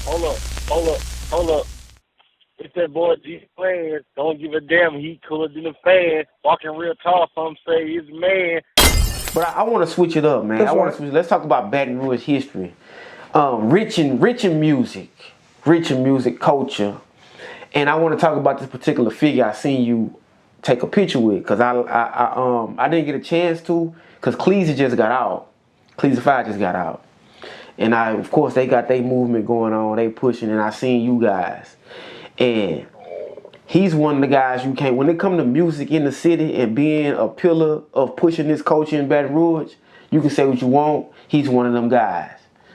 Hold up, hold up, hold up. It's that boy G Flav. Don't give a damn. He cooler than a fan. Walking real tall. Some say he's a man. But I want to switch it up, man. I That's want right. to switch. Let's talk about Baton Rouge history. Rich in music culture, and I want to talk about this particular figure I seen you take a picture with, because I didn't get a chance to, because Cleezy just got out. Cleezy 5 just got out, and of course they got their movement going on. They pushing, and I seen you guys, and he's one of the guys you can't. When it come to music in the city and being a pillar of pushing this culture in Baton Rouge, you can say what you want. He's one of them guys.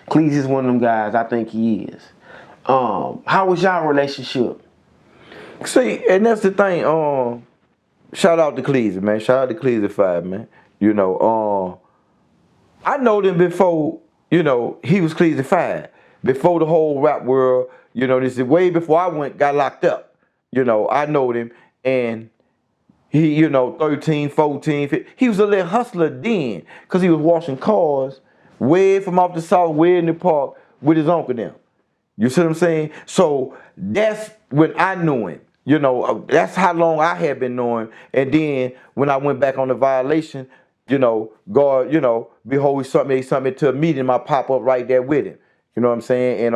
Cleezy is one of them guys. I think he is. How was y'all relationship? See, and that's the thing. Shout out to Cleezy, man. Shout out to Cleezy 5, man. You know, I know him before, you know, he was Cleezy 5. Before the whole rap world, you know, this is way before I got locked up. You know, I know him, and he, you know, 13, 14, 15, he was a little hustler then, because he was washing cars way from off the south, way in the park with his uncle them. You see what I'm saying? So that's when I knew him. You know, that's how long I had been knowing. And then when I went back on the violation, you know, God, you know, behold, he sent me to a meeting. I pop up right there with him. You know what I'm saying?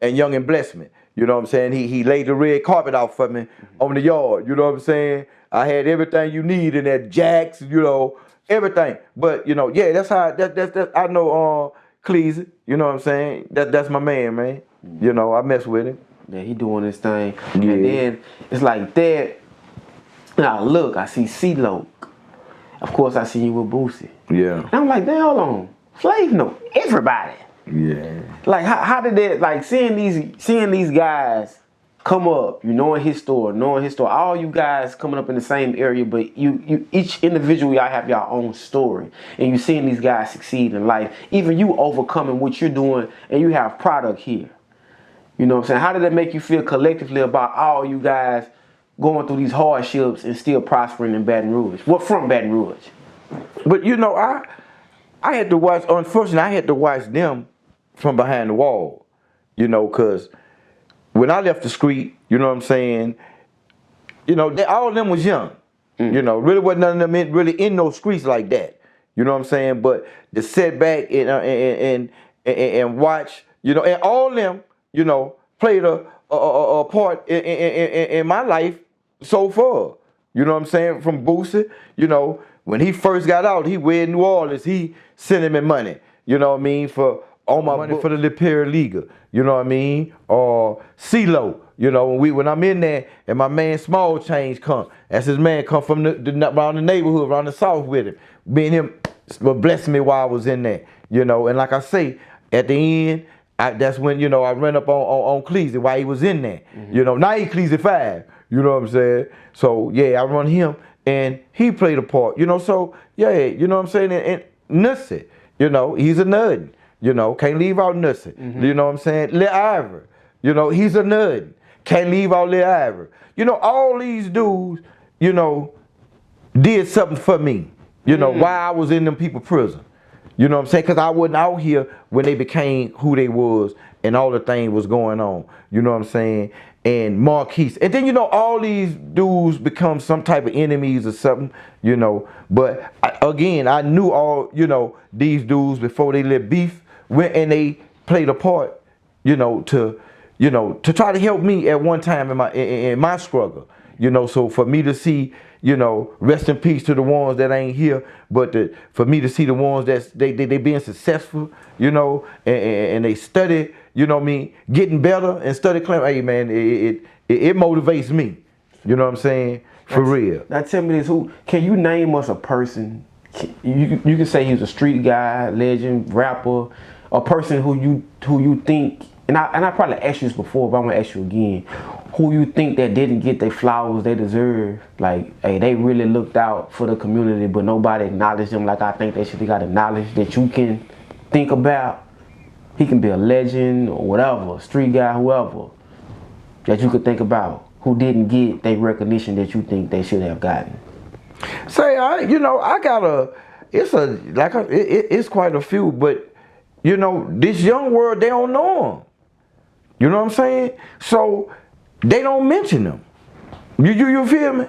And Young and blessed me. You know what I'm saying? He laid the red carpet out for me on the yard. You know what I'm saying? I had everything you need in that jacks, you know, everything. But you know, yeah, that's how that I know Cleezy. You know what I'm saying? That's my man, man. You know, I mess with him. Yeah, he doing his thing. Yeah. And then it's like that. Now look, I see CeeLo. Of course, I see you with Boosie. Yeah. And I'm like, damn, hold on. Flav know everybody. Yeah. Like, how did that? Like, seeing these guys come up, you knowing his story, all you guys coming up in the same area, but you each individual, y'all have your own story, and you seeing these guys succeed in life. Even you overcoming what you're doing, and you have product here. You know what I'm saying? How did that make you feel collectively about all you guys going through these hardships and still prospering in Baton Rouge? What from Baton Rouge? But you know, I had to watch. Unfortunately, I had to watch them from behind the wall. You know, cause when I left the street, you know what I'm saying. You know, all of them was young. You know, really wasn't none of them really in those streets like that. You know what I'm saying? But the setback and watch, you know, and all of them, you know, played a part in my life so far. You know what I'm saying? From Boosie, you know, when he first got out, he went in New Orleans, he sending me money. You know what I mean? For all my money for the Lipier Liga. You know what I mean? Or CeeLo. You know, when I'm in there and my man Small Change come, that's his man come from around the neighborhood, around the south with him. Me and him blessing me while I was in there. You know, and like I say, at the end, that's when, you know, I ran up on Cleezy while he was in there. You know, now he Cleezy 5. You know what I'm saying? So yeah, I run him and he played a part. You know, so yeah, you know what I'm saying? And Nussie, you know, he's a nerd. You know, can't leave out Nussie. You know what I'm saying? Lil Ivor, you know, he's a nerd. Can't leave out Lil Ivor. You know, all these dudes, you know, did something for me. You know, while I was in them people prison. You know what I'm saying? Because I wasn't out here when they became who they was and all the things was going on. You know what I'm saying? And Marquise. And then, you know, all these dudes become some type of enemies or something, you know. But again, I knew all, you know, these dudes before they let beef went and they played a part, you know, to try to help me at one time in my struggle. You know, so for me to see, you know, rest in peace to the ones that ain't here, but for me to see the ones that they being successful, you know, and they study, you know what I mean, getting better and study claim, hey man, it motivates me. You know what I'm saying? For real. Now tell me this, who can you name us a person? You can say he was a street guy, legend, rapper, a person who you think, and I probably asked you this before, but I'm gonna ask you again, who you think that didn't get their flowers they deserve? Like, hey, they really looked out for the community, but nobody acknowledged them like I think they should have got acknowledged, that you can think about. He can be a legend or whatever, street guy, whoever, that you could think about, who didn't get their recognition that you think they should have gotten. Say, it's quite a few, but you know, this young world, they don't know him. You know what I'm saying? So they don't mention them. You feel me?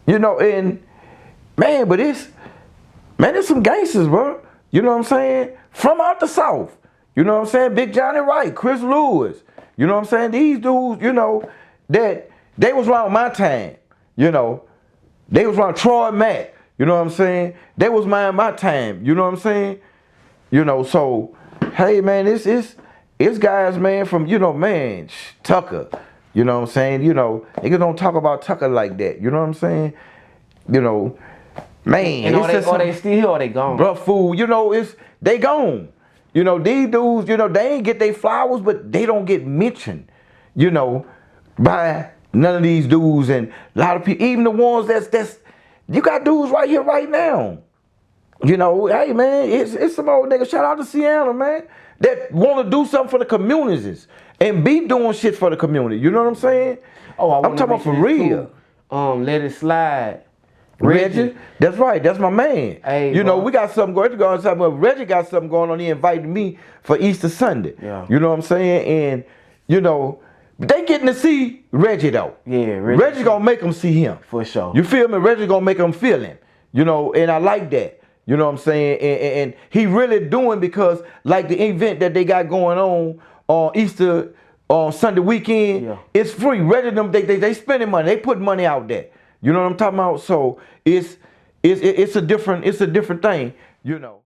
You know, and man, but there's some gangsters, bro. You know what I'm saying? From out the South. You know what I'm saying? Big Johnny Wright, Chris Lewis. You know what I'm saying? These dudes, you know, that they was around my time. You know, they was around Troy Mack. You know what I'm saying? They was my time. You know what I'm saying? You know, so hey man, it's guys, man, from, you know, man, Tucker. You know what I'm saying? You know, niggas don't talk about Tucker like that. You know what I'm saying? You know, man. And are they still here or they gone? Bro, fool, you know, they gone. You know, these dudes, you know, they ain't get their flowers, but they don't get mentioned, you know, by none of these dudes. And a lot of people, even the ones that's you got dudes right here, right now. You know, hey man, it's some old niggas. Shout out to Sienna, man, that want to do something for the communities and be doing shit for the community. You know what I'm saying? Oh, I'm talking about for real. Let It Slide. Reggie, that's right. That's my man. Hey, you know, bro. we got something going on. Reggie got something going on. He invited me for Easter Sunday. Yeah. You know what I'm saying? And, you know, they getting to see Reggie, though. Yeah, Reggie gonna make them see him. For sure. You feel me? Reggie gonna make them feel him. You know, and I like that. You know what I'm saying? And he really doing, because like the event that they got going on Easter on Sunday weekend, yeah, it's free. Reggie, them they spending money. They put money out there. You know what I'm talking about? So it's a different thing, you know.